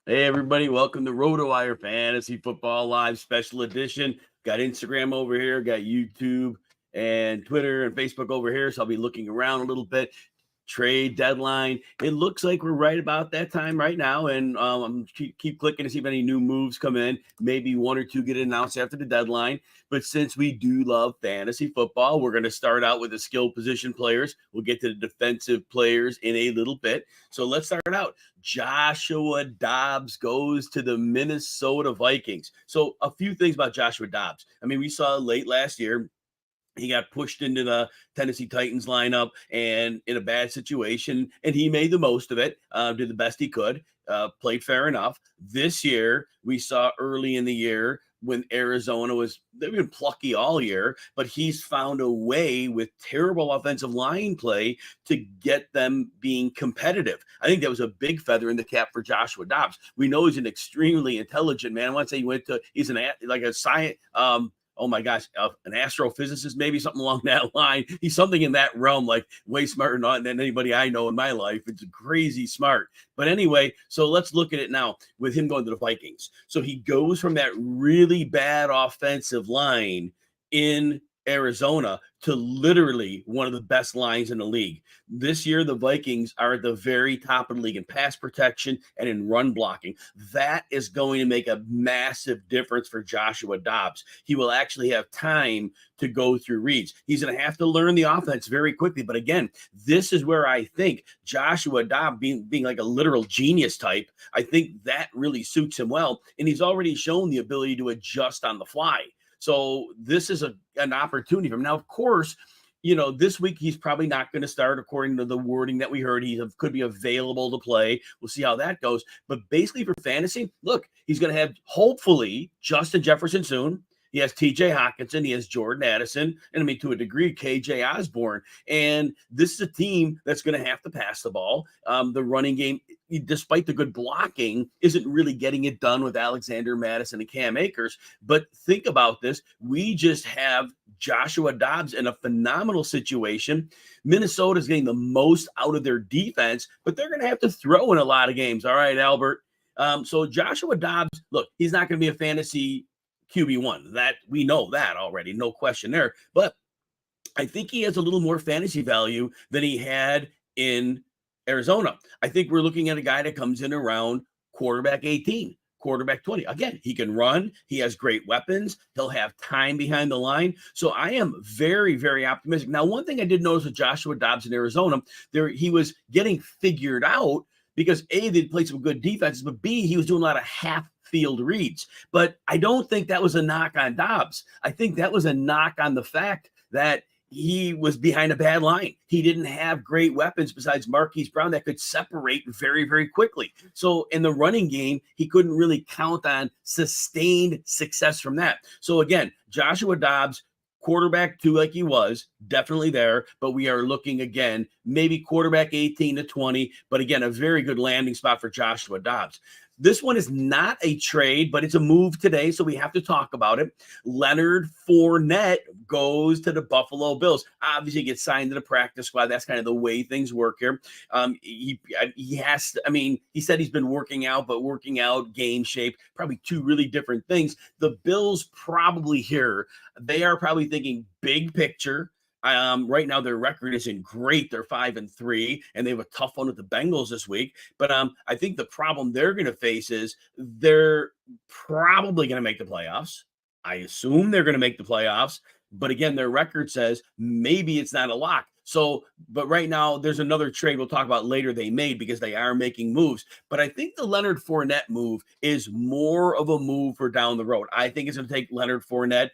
Hey, everybody. Welcome to RotoWire Fantasy Football Live Special Edition. Got Instagram over here, got YouTube and Twitter and Facebook over here. So I'll be looking around a little bit. Trade deadline. It looks like we're right about that time right now. And I'm keep clicking to see if any new moves come in. Maybe one or two get announced after the deadline. But since we do love fantasy football, we're going to start out with the skill position players. We'll get to the defensive players in a little bit. So let's start out. Joshua Dobbs goes to the Minnesota Vikings. So a few things about Joshua Dobbs. I mean, we saw late last year, he got pushed into the Tennessee Titans lineup and in a bad situation, and he made the most of it, did the best he could, played fair enough. This year, we saw early in the year when Arizona they've been plucky all year, but he's found a way with terrible offensive line play to get them being competitive. I think that was a big feather in the cap for Joshua Dobbs. We know he's an extremely intelligent man. I want to say he's like a science, oh my gosh, an astrophysicist, maybe something along that line. He's something in that realm, like way smarter than anybody I know in my life. It's crazy smart. But anyway, so let's look at it now with him going to the Vikings. So he goes from that really bad offensive line in Arizona to literally one of the best lines in the league. This year, the Vikings are at the very top of the league in pass protection and in run blocking. That is going to make a massive difference for Joshua Dobbs. He will actually have time to go through reads. He's going to have to learn the offense very quickly. But again, this is where I think Joshua Dobbs being like a literal genius type, I think that really suits him well. And he's already shown the ability to adjust on the fly. So this is an opportunity for him. Now, of course, this week he's probably not going to start according to the wording that we heard. He could be available to play. We'll see how that goes. But basically for fantasy, look, he's going to have hopefully Justin Jefferson soon. He has TJ Hawkinson. He has Jordan Addison. And I mean, to a degree, KJ Osborne. And this is a team that's going to have to pass the ball. The running game, despite the good blocking, isn't really getting it done with Alexander Madison and Cam Akers. But think about this. We just have Joshua Dobbs in a phenomenal situation. Minnesota's getting the most out of their defense, but they're going to have to throw in a lot of games. All right, Albert. So Joshua Dobbs, look, he's not going to be a fantasy QB1. That we know that already, no question there. But I think he has a little more fantasy value than he had in Arizona. I think we're looking at a guy that comes in around quarterback 18, quarterback 20. Again, he can run. He has great weapons. He'll have time behind the line. So I am very, very optimistic. Now, one thing I did notice with Joshua Dobbs in Arizona, he was getting figured out because A, they played some good defenses, but B, he was doing a lot of half field reads. But I don't think that was a knock on Dobbs. I think that was a knock on the fact that he was behind a bad line. He didn't have great weapons besides Marquise Brown that could separate very, very quickly. So in the running game, he couldn't really count on sustained success from that. So again, Joshua Dobbs, quarterback 2 like he was, definitely there, but we are looking again, maybe quarterback 18 to 20, but again, a very good landing spot for Joshua Dobbs. This one is not a trade, but it's a move today, so we have to talk about it. Leonard Fournette goes to the Buffalo Bills. Obviously, he gets signed to the practice squad. That's kind of the way things work here. He has to, I mean, he said he's been working out, but working out, game shape, probably two really different things. The Bills probably here, they are probably thinking big picture. Right now, their record isn't great. They're 5-3, and they have a tough one with the Bengals this week. But I think the problem they're going to face is they're probably going to make the playoffs. I assume they're going to make the playoffs. But again, their record says maybe it's not a lock. So, but right now, there's another trade we'll talk about later they made because they are making moves. But I think the Leonard Fournette move is more of a move for down the road. I think it's going to take Leonard Fournette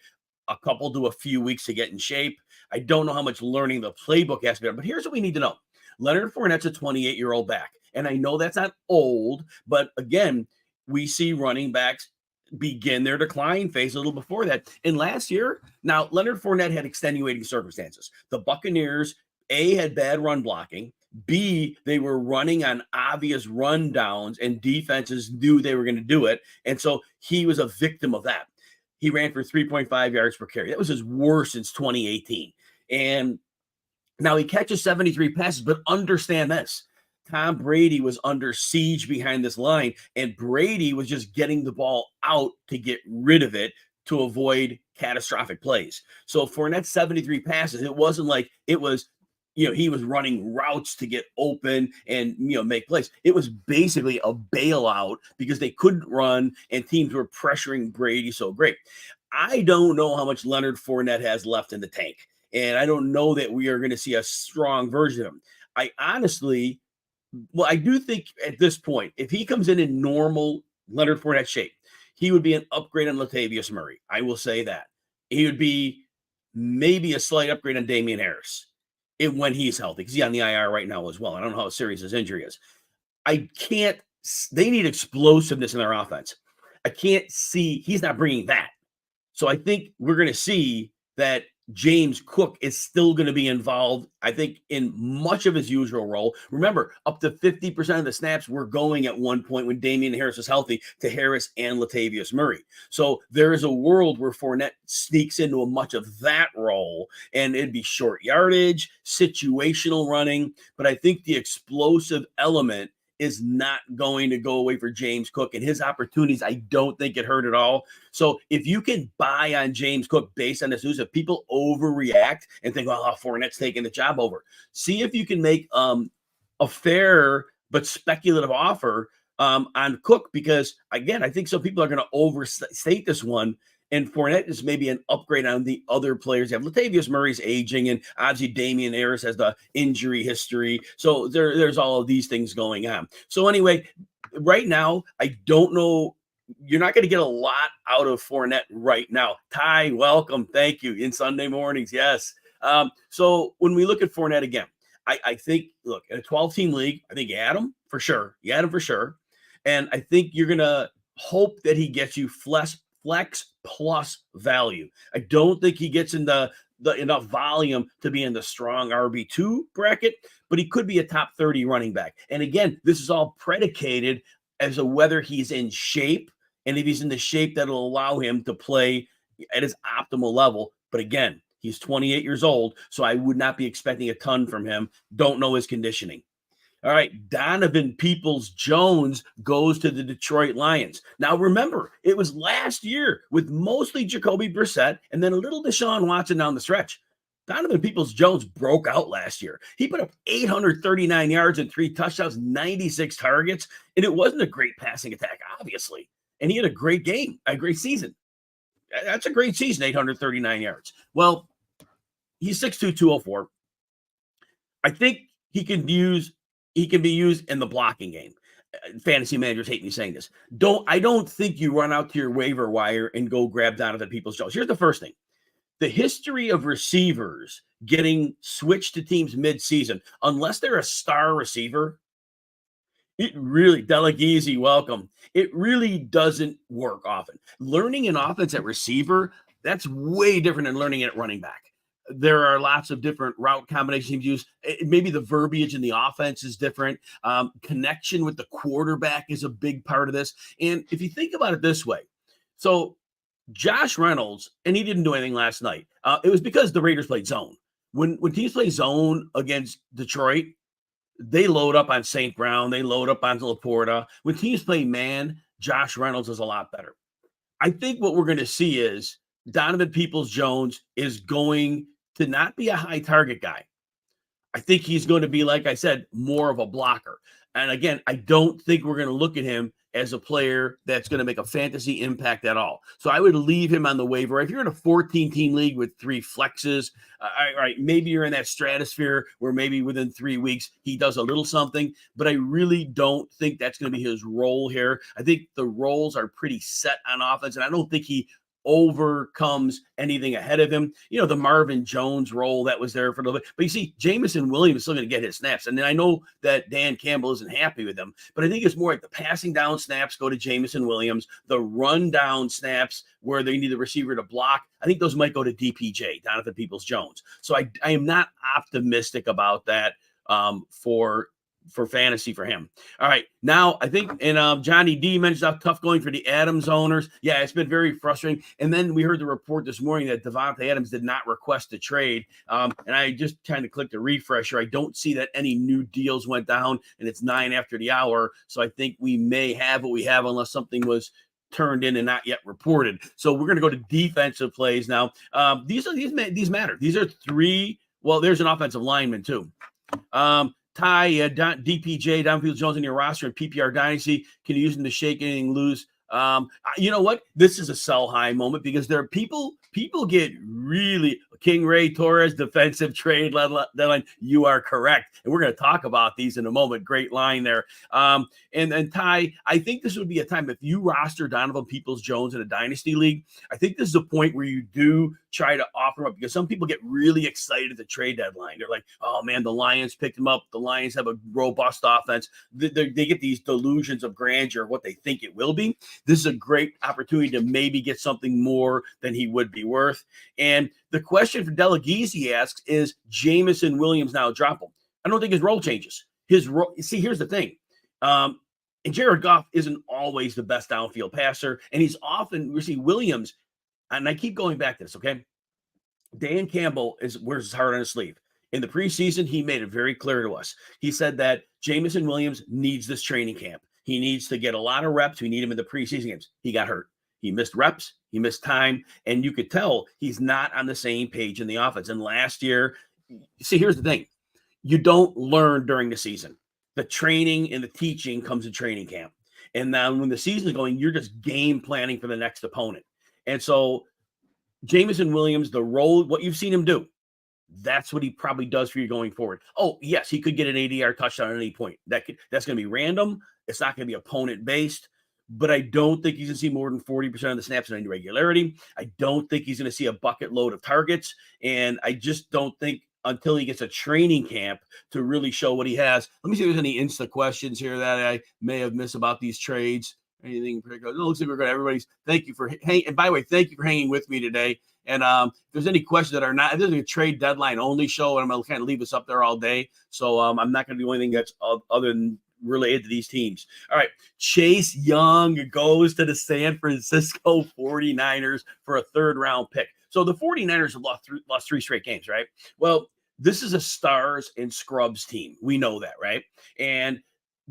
a couple to a few weeks to get in shape. I don't know how much learning the playbook has to be done, but here's what we need to know. Leonard Fournette's a 28-year-old back. And I know that's not old, but again, we see running backs begin their decline phase a little before that. And last year, now Leonard Fournette had extenuating circumstances. The Buccaneers, A, had bad run blocking. B, they were running on obvious run downs and defenses knew they were going to do it. And so he was a victim of that. He ran for 3.5 yards per carry. That was his worst since 2018. And now he catches 73 passes, but understand this. Tom Brady was under siege behind this line, and Brady was just getting the ball out to get rid of it to avoid catastrophic plays. So Fournette's 73 passes, it wasn't like it was, he was running routes to get open and, make plays. It was basically a bailout because they couldn't run and teams were pressuring Brady so great. I don't know how much Leonard Fournette has left in the tank, and I don't know that we are going to see a strong version of him. I do think at this point, if he comes in normal Leonard Fournette shape, he would be an upgrade on Latavius Murray. I will say that. He would be maybe a slight upgrade on Damian Harris when he's healthy, because he's on the IR right now as well. I don't know how serious his injury is. They need explosiveness in their offense. I can't see, he's not bringing that. So I think we're going to see that James Cook is still going to be involved, I think, in much of his usual role. Remember, up to 50% of the snaps were going at one point when Damian Harris was healthy to Harris and Latavius Murray. So there is a world where Fournette sneaks into much of that role, and it'd be short yardage, situational running. But I think the explosive element is not going to go away for James Cook, and his opportunities, I don't think it hurt at all. So if you can buy on James Cook based on this news, if people overreact and think, well, Fournette's taking the job over, see if you can make a fair but speculative offer on Cook, because again, I think some people are going to overstate this one. And Fournette is maybe an upgrade on the other players. You have Latavius Murray's aging, and obviously Damian Harris has the injury history. So there's all of these things going on. So anyway, right now, I don't know. You're not going to get a lot out of Fournette right now. Ty, welcome. Thank you. In Sunday mornings, yes. So when we look at Fournette again, I think, look, in a 12-team league, I think you add him for sure. And I think you're going to hope that he gets you flex plus value. I don't think he gets in the enough volume to be in the strong RB2 bracket, but he could be a top 30 running back. And again, this is all predicated as to whether he's in shape, and if he's in the shape that'll allow him to play at his optimal level. But again, he's 28 years old, so I would not be expecting a ton from him. Don't know his conditioning. All right, Donovan Peoples-Jones goes to the Detroit Lions. Now, remember, it was last year with mostly Jacoby Brissett and then a little Deshaun Watson down the stretch. Donovan Peoples-Jones broke out last year. He put up 839 yards and 3 touchdowns, 96 targets, and it wasn't a great passing attack, obviously. And he had a great game, a great season. That's a great season, 839 yards. Well, he's 6'2", 204. I think he can be used in the blocking game. Fantasy managers hate me saying this. I don't think you run out to your waiver wire and go grab Donovan Peoples-Jones. Here's the first thing. The history of receivers getting switched to teams mid-season, unless they're a star receiver, it really, Delaghese, welcome. It really doesn't work often. Learning an offense at receiver, that's way different than learning it at running back. There are lots of different route combinations used. Maybe the verbiage in the offense is different. Connection with the quarterback is a big part of this. And if you think about it this way, so Josh Reynolds, and he didn't do anything last night. It was because the Raiders played zone. When teams play zone against Detroit, they load up on St. Brown. They load up on Laporta. When teams play man, Josh Reynolds is a lot better. I think what we're going to see is Donovan Peoples-Jones is going to not be a high target guy. I think he's going to be, like I said, more of a blocker. And again, I don't think we're going to look at him as a player that's going to make a fantasy impact at all. So I would leave him on the waiver. If you're in a 14-team league with 3 flexes, all right, maybe you're in that stratosphere where maybe within 3 weeks he does a little something, but I really don't think that's going to be his role here. I think the roles are pretty set on offense, and I don't think he overcomes anything ahead of him. The Marvin Jones role that was there for a little bit. But you see, Jameson Williams is still going to get his snaps. And then I know that Dan Campbell isn't happy with him, but I think it's more like the passing down snaps go to Jameson Williams, the run down snaps where they need the receiver to block, I think those might go to DPJ, Donovan Peoples-Jones. So I am not optimistic about that for for fantasy for him. All right. Now, I think, and Johnny D mentioned how tough going for the Adams owners. Yeah, it's been very frustrating. And then we heard the report this morning that Devontae Adams did not request a trade. And I just kind of clicked a refresher. I don't see that any new deals went down, and it's 9 after the hour. So I think we may have what we have unless something was turned in and not yet reported. So we're going to go to defensive plays now. These matter. These are three. Well, there's an offensive lineman too. Ty, DPJ, Downfield Jones in your roster in PPR Dynasty. Can you use them to shake anything loose? You know what? This is a sell high moment because there are people get really King Ray Torres defensive trade deadline. You are correct. And we're going to talk about these in a moment. Great line there. And Ty, I think this would be a time if you roster Donovan Peoples-Jones in a dynasty league, I think this is a point where you do try to offer him up because some people get really excited at the trade deadline. They're like, oh man, the Lions picked him up. The Lions have a robust offense. They get these delusions of grandeur of what they think it will be. This is a great opportunity to maybe get something more than he would be worth. And the question for Delaghese asks, is Jamison Williams now drop him? I don't think his role changes. His role, see, here's the thing. And Jared Goff isn't always the best downfield passer. And he's often, we see Williams, and I keep going back to this, okay? Dan Campbell wears his heart on his sleeve. In the preseason, he made it very clear to us. He said that Jamison Williams needs this training camp. He needs to get a lot of reps. We need him in the preseason games. He got hurt. He missed reps. He missed time. And you could tell he's not on the same page in the offense. And last year, see, here's the thing. You don't learn during the season. The training and the teaching comes in training camp. And now when the season is going, you're just game planning for the next opponent. And so Jamison Williams, the role, what you've seen him do, that's what he probably does for you going forward. Oh, yes, he could get an 80-yard touchdown at any point. That's going to be random. It's not going to be opponent-based. But I don't think he's going to see more than 40% of the snaps in any regularity. I don't think he's going to see a bucket load of targets. And I just don't think until he gets a training camp to really show what he has. Let me see if there's any Insta questions here that I may have missed about these trades. Anything particular? It looks like we're good. Everybody's thank you for hanging. And by the way, thank you for hanging with me today. And if there's any questions that are not, this is a trade deadline only show, and I'm going to kind of leave this up there all day. So I'm not going to do anything that's other than related to these teams. All right. Chase Young goes to the San Francisco 49ers for a third-round pick. So the 49ers have lost three straight games, right? Well, this is a stars and scrubs team. We know that, right? And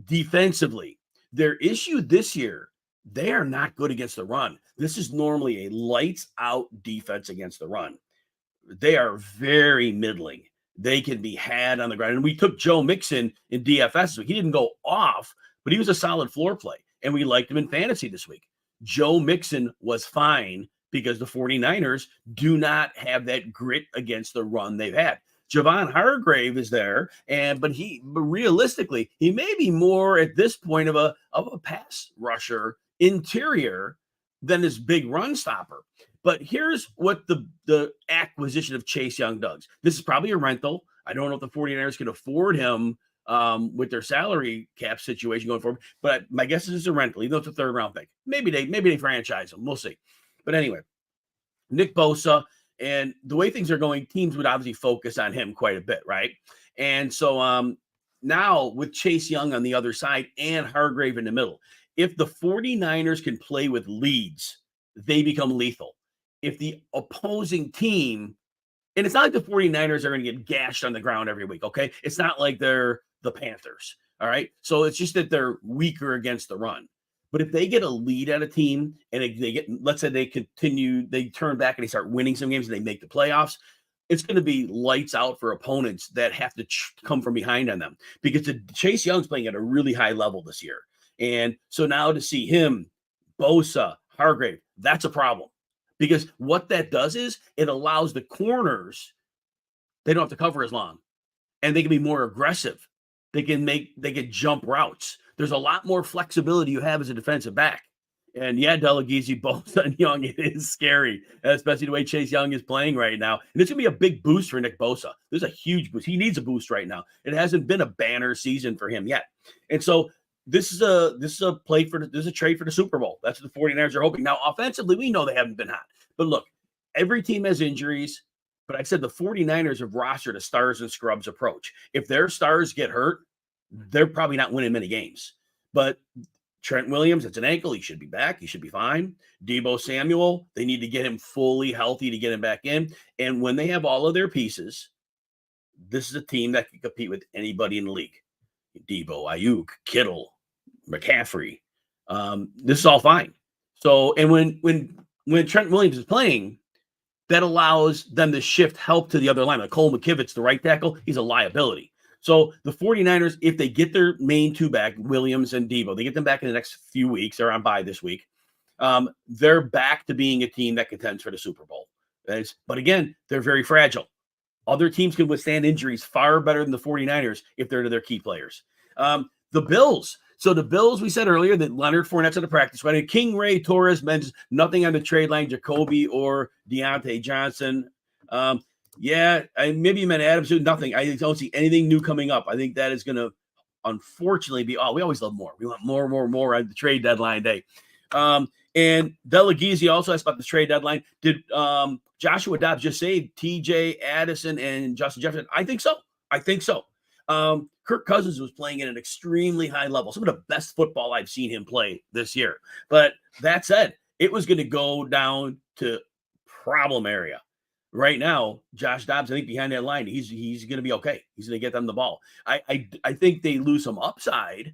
defensively, their issue this year, they are not good against the run. This is normally a lights-out defense against the run. They are very middling. They can be had on the ground. And we took Joe Mixon in DFS. So he didn't go off, but he was a solid floor play. And we liked him in fantasy this week. Joe Mixon was fine because the 49ers do not have that grit against the run they've had. Javon Hargrave is there, but realistically, he may be more at this point of a pass rusher interior than his big run stopper. But here's what the acquisition of Chase Young does. This is probably a rental. I don't know if the 49ers can afford him with their salary cap situation going forward, but my guess is it's a rental, even though it's a third-round pick. Maybe they franchise him. We'll see. But anyway, Nick Bosa, and the way things are going, teams would obviously focus on him quite a bit, right? And so now with Chase Young on the other side and Hargrave in the middle, if the 49ers can play with leads, they become lethal. If the opposing team, and it's not like the 49ers are going to get gashed on the ground every week, okay? It's not like they're the Panthers, all right? So it's just that they're weaker against the run. But if they get a lead at a team and they get, let's say they turn back and they start winning some games and they make the playoffs, it's going to be lights out for opponents that have to come from behind on them because Chase Young's playing at a really high level this year. And so now to see him, Bosa, Hargrave, that's a problem. Because what that does is it allows the corners, they don't have to cover as long. And they can be more aggressive. They can jump routes. There's a lot more flexibility you have as a defensive back. And yeah, Delaghese, Bosa, and Young, it is scary, especially the way Chase Young is playing right now. And it's going to be a big boost for Nick Bosa. There's a huge boost. He needs a boost right now. It hasn't been a banner season for him yet. And so this is a trade for the Super Bowl. That's what the 49ers are hoping. Now, offensively, we know they haven't been hot. But look, every team has injuries. But I said the 49ers have rostered a stars and scrubs approach. If their stars get hurt, they're probably not winning many games. But Trent Williams, it's an ankle. He should be back. He should be fine. Deebo Samuel, they need to get him fully healthy to get him back in. And when they have all of their pieces, this is a team that can compete with anybody in the league. Deebo, Ayuk, Kittle, McCaffrey. This is all fine. So, and when Trent Williams is playing, that allows them to shift help to the other line. Like Cole McKivitz, the right tackle, he's a liability. So the 49ers, if they get their main two back, Williams and Deebo, they get them back in the next few weeks. They're on bye this week. They're back to being a team that contends for the Super Bowl. But again, they're very fragile. Other teams can withstand injuries far better than the 49ers if they're to their key players. The Bills. So the Bills, we said earlier that Leonard Fournette's on the practice squad. And King Ray Torres mentions nothing on the trade line, Jacoby or Deontay Johnson. Maybe you meant Adams. Nothing. I don't see anything new coming up. I think that is going to, unfortunately, be we always love more. We want more at the trade deadline day. And Delegizzi also asked about the trade deadline. Did Joshua Dobbs just say TJ Addison and Justin Jefferson? I think so. Kirk Cousins was playing at an extremely high level, some of the best football I've seen him play this year. But that said, it was going to go down to problem area. Right now, Josh Dobbs, I think behind that line, he's going to be okay. He's going to get them the ball. I think they lose some upside,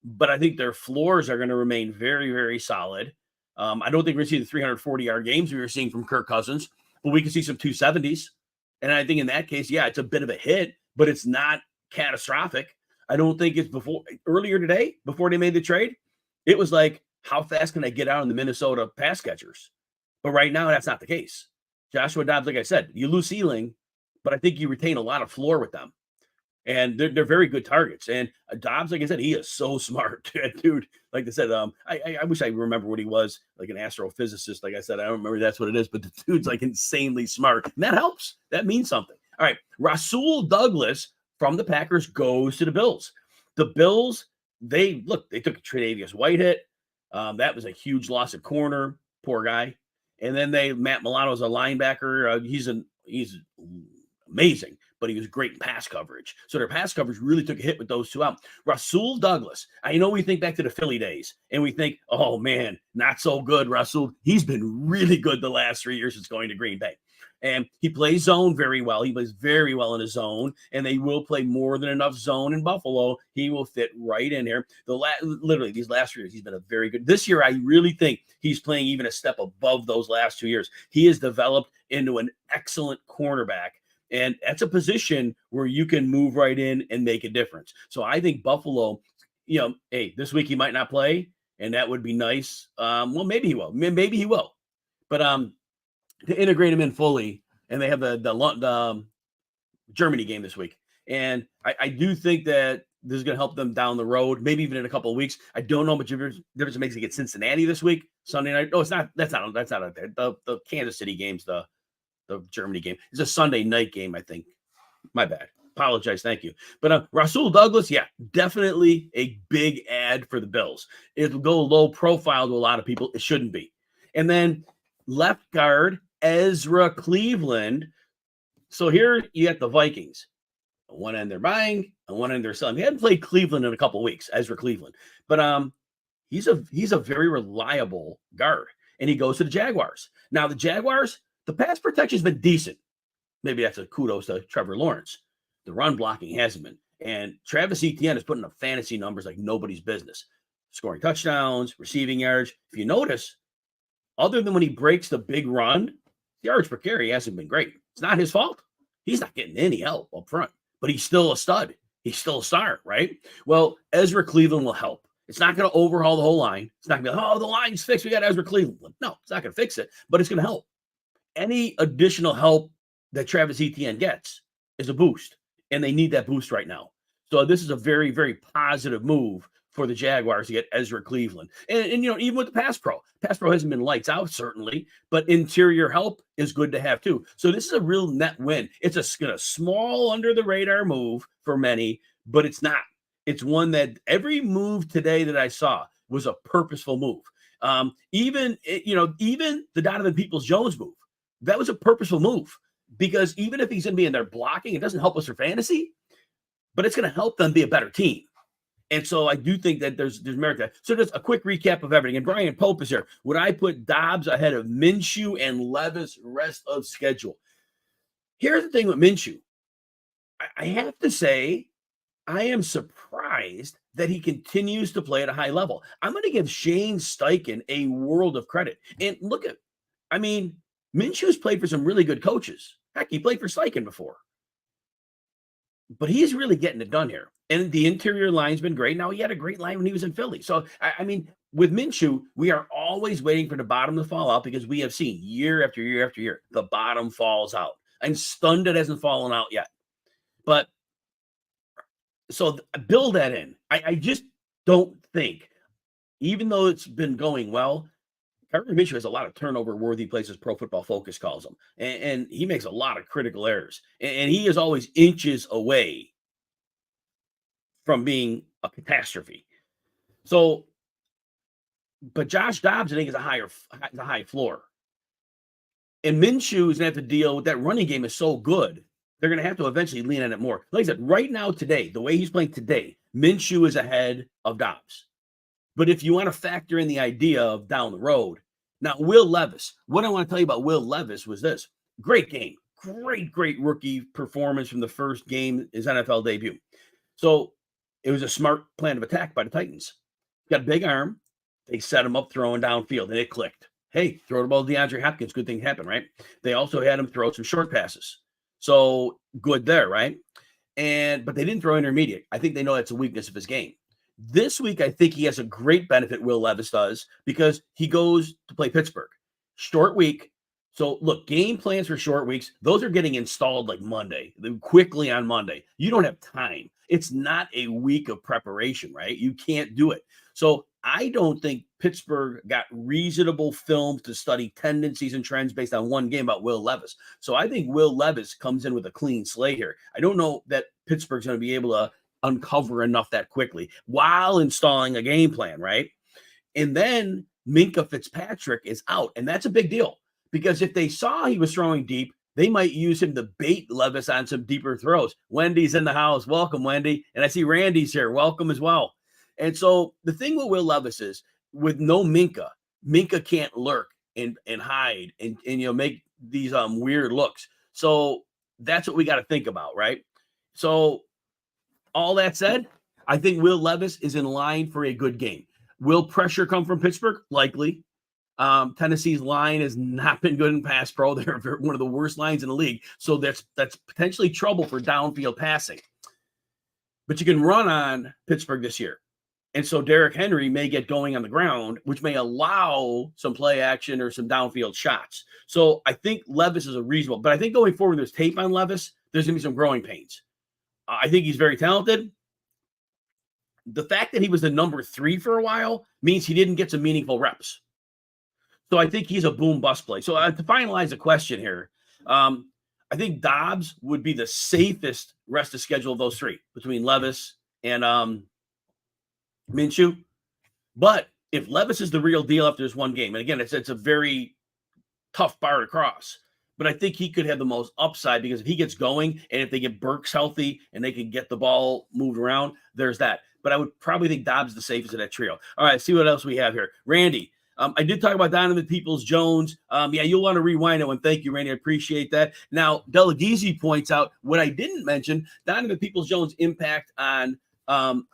but I think their floors are going to remain very, very solid. I don't think we're going to see the 340-yard games we were seeing from Kirk Cousins, but we can see some 270s. And I think in that case, yeah, it's a bit of a hit, but it's not catastrophic. I don't think it's earlier today, before they made the trade, it was like, how fast can I get out on the Minnesota pass catchers? But right now, that's not the case. Joshua Dobbs, like I said, you lose ceiling, but I think you retain a lot of floor with them. And they're very good targets. And Dobbs, like I said, he is so smart, dude. Like I said, I wish I remember what he was, like an astrophysicist. Like I said, I don't remember that's what it is, but the dude's like insanely smart. And that helps. That means something. All right. Rasul Douglas from the Packers goes to the Bills. The Bills, they took Tre'Davious Whitehead. That was a huge loss at corner. Poor guy. And then Matt Milano's a linebacker. He's amazing, but he was great in pass coverage. So their pass coverage really took a hit with those two out. Rasul Douglas, I know we think back to the Philly days, and we think, oh, man, not so good, Rasul. He's been really good the last 3 years since going to Green Bay. And he plays zone very well. He plays very well in his zone, and they will play more than enough zone in Buffalo. He will fit right in here. Literally, these last 3 years, he's been a very good. This year, I really think he's playing even a step above those last 2 years. He has developed into an excellent cornerback, and that's a position where you can move right in and make a difference. So I think Buffalo, this week he might not play, and that would be nice. Well, maybe he will. Maybe he will. But to integrate him in fully, and they have the Germany game this week. And I do think that this is going to help them down the road, maybe even in a couple of weeks. I don't know how much difference it makes to get Cincinnati this week, Sunday night. No, it's not. That's not out there. The Kansas City game's the Germany game. It's a Sunday night game, I think. My bad. Apologize. Thank you. But Rasul Douglas, yeah, definitely a big ad for the Bills. It'll go low profile to a lot of people. It shouldn't be. And then left guard, Ezra Cleveland. So here you got the Vikings. On one end they're buying, on one end they're selling. They hadn't played Cleveland in a couple of weeks, Ezra Cleveland. But he's a very reliable guard, and he goes to the Jaguars. Now the Jaguars, the pass protection's been decent. Maybe that's a kudos to Trevor Lawrence. The run blocking hasn't been. And Travis Etienne is putting up fantasy numbers like nobody's business. Scoring touchdowns, receiving yards. If you notice, other than when he breaks the big run, the yards per carry hasn't been great. It's not his fault. He's not getting any help up front, but he's still a stud. He's still a star, right? Well, Ezra Cleveland will help. It's not going to overhaul the whole line. It's not going to be like, the line's fixed. We got Ezra Cleveland. No, it's not going to fix it, but it's going to help. Any additional help that Travis Etienne gets is a boost, and they need that boost right now. So this is a very, very positive move for the Jaguars to get Ezra Cleveland. And even with the pass pro hasn't been lights out, certainly, but interior help is good to have too. So this is a real net win. It's a small under the radar move for many, but it's not. It's one that every move today that I saw was a purposeful move. Even the Donovan Peoples-Jones move, that was a purposeful move, because even if he's going to be in there blocking, it doesn't help us for fantasy, but it's going to help them be a better team. And so I do think that there's merit to that. So just a quick recap of everything. And Brian Pope is here. Would I put Dobbs ahead of Minshew and Levis rest of schedule? Here's the thing with Minshew. I have to say, I am surprised that he continues to play at a high level. I'm going to give Shane Steichen a world of credit. And look at, I mean, Minshew's played for some really good coaches. Heck, he played for Steichen before. But he's really getting it done here. And the interior line's been great. Now, he had a great line when he was in Philly. So, I mean, with Minshew, we are always waiting for the bottom to fall out because we have seen year after year after year, the bottom falls out. I'm stunned it hasn't fallen out yet. But so build that in. I just don't think, even though it's been going well, Gardner Minshew has a lot of turnover-worthy places Pro Football Focus calls them. And he makes a lot of critical errors. And he is always inches away from being a catastrophe. So, but Josh Dobbs, I think, is a high floor. And Minshew is going to have to deal with that running game is so good. They're going to have to eventually lean on it more. Like I said, right now, today, the way he's playing today, Minshew is ahead of Dobbs. But if you want to factor in the idea of down the road, now Will Levis, what I want to tell you about Will Levis was this. Great game. Great rookie performance from the first game, his NFL debut. So it was a smart plan of attack by the Titans. Got a big arm. They set him up throwing downfield, and it clicked. Hey, throw the ball to DeAndre Hopkins. Good thing happened, right? They also had him throw some short passes. So good there, right? But they didn't throw intermediate. I think they know that's a weakness of his game. This week, I think he has a great benefit, Will Levis does, because he goes to play Pittsburgh. Short week. So, look, game plans for short weeks, those are getting installed like Monday, quickly on Monday. You don't have time. It's not a week of preparation, right? You can't do it. So, I don't think Pittsburgh got reasonable film to study tendencies and trends based on one game about Will Levis. So, I think Will Levis comes in with a clean slate here. I don't know that Pittsburgh's going to be able to uncover enough that quickly while installing a game plan, right? And then Minkah Fitzpatrick is out, and that's a big deal because if they saw he was throwing deep, they might use him to bait Levis on some deeper throws. Wendy's in the house. Welcome, Wendy. And I see Randy's here. Welcome as well. And so the thing with Will Levis is with no Minkah can't lurk and hide and make these weird looks. So that's what we got to think about, right? So all that said, I think Will Levis is in line for a good game. Will pressure come from Pittsburgh? Likely. Tennessee's line has not been good in pass pro. They're one of the worst lines in the league. So that's potentially trouble for downfield passing. But you can run on Pittsburgh this year. And so Derrick Henry may get going on the ground, which may allow some play action or some downfield shots. So I think Levis is a reasonable. But I think going forward, there's tape on Levis. There's going to be some growing pains. I think he's very talented. The fact that he was the number 3 for a while means he didn't get some meaningful reps. So I think he's a boom bust play. So to finalize the question here, I think Dobbs would be the safest rest of schedule of those 3 between Levis and Minshew. But if Levis is the real deal after this one game, and again, it's a very tough bar to cross. But I think he could have the most upside because if he gets going and if they get Burks healthy and they can get the ball moved around, there's that. But I would probably think Dobbs is the safest of that trio. All right, see what else we have here. Randy, I did talk about Donovan Peoples-Jones. Yeah, you'll want to rewind it one. Thank you, Randy. I appreciate that. Now, Delagizi points out what I didn't mention, Donovan Peoples-Jones' impact on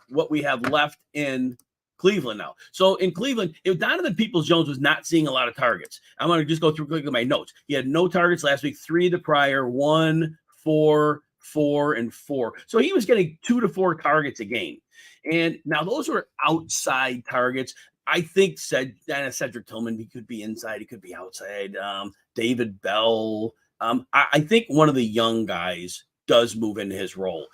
what we have left in Cleveland now. So in Cleveland, if Donovan Peoples-Jones was not seeing a lot of targets, I'm going to just go through quickly my notes. He had no targets last week, 3 the prior, 1, 4, 4, and 4. So he was getting 2 to 4 targets a game. And now those were outside targets. I think Cedric Tillman, he could be inside, he could be outside. David Bell. I think one of the young guys does move into his role.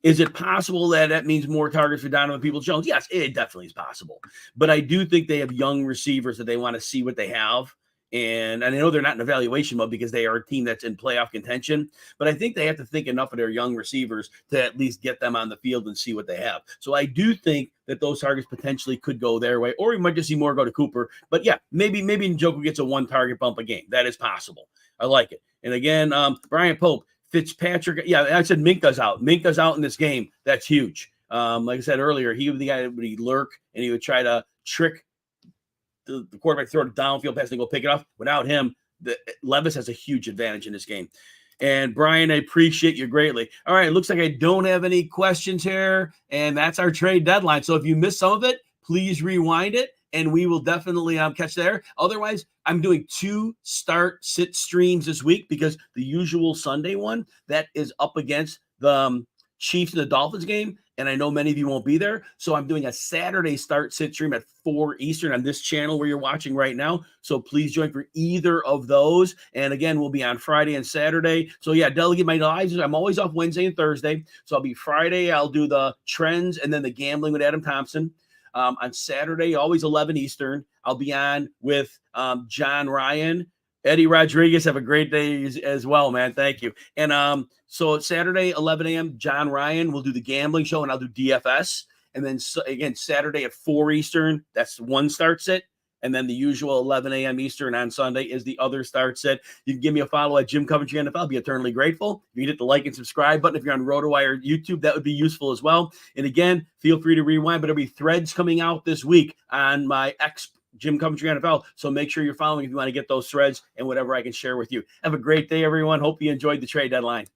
Is it possible that means more targets for Donovan Peoples-Jones? Yes, it definitely is possible. But I do think they have young receivers that they want to see what they have. And I know they're not in evaluation mode because they are a team that's in playoff contention. But I think they have to think enough of their young receivers to at least get them on the field and see what they have. So I do think that those targets potentially could go their way. Or we might just see more go to Cooper. But yeah, maybe Njoku gets a 1 target bump a game. That is possible. I like it. And again, Brian Pope, Fitzpatrick. Yeah, I said Minkah's out. Minkah's out in this game. That's huge. Like I said earlier, he would be the guy that would lurk and he would try to trick the quarterback, throw it downfield pass and go pick it off. Without him, Levis has a huge advantage in this game. And Brian, I appreciate you greatly. All right, looks like I don't have any questions here, and that's our trade deadline. So if you missed some of it, please rewind it, and we will definitely catch there. Otherwise, I'm doing 2 start-sit streams this week because the usual Sunday one that is up against the Chiefs and the Dolphins game, and I know many of you won't be there. So I'm doing a Saturday start-sit stream at 4 Eastern on this channel where you're watching right now. So please join for either of those. And again, we'll be on Friday and Saturday. So yeah, delegate my lives. I'm always off Wednesday and Thursday. So I'll be Friday. I'll do the trends and then the gambling with Adam Thompson. On Saturday, always 11 Eastern. I'll be on with John Ryan. Eddie Rodriguez, have a great day as well, man. Thank you. And so Saturday, 11 a.m., John Ryan will do the gambling show, and I'll do DFS. And then, again, Saturday at 4 Eastern, that's one start sit. And then the usual 11 a.m. Eastern on Sunday is the other start sit. You can give me a follow at Jim Coventry NFL. I'll be eternally grateful. If you can hit the like and subscribe button, if you're on RotoWire YouTube, that would be useful as well. And again, feel free to rewind, but there'll be threads coming out this week on my Jim Coventry NFL. So make sure you're following if you want to get those threads and whatever I can share with you. Have a great day, everyone. Hope you enjoyed the trade deadline.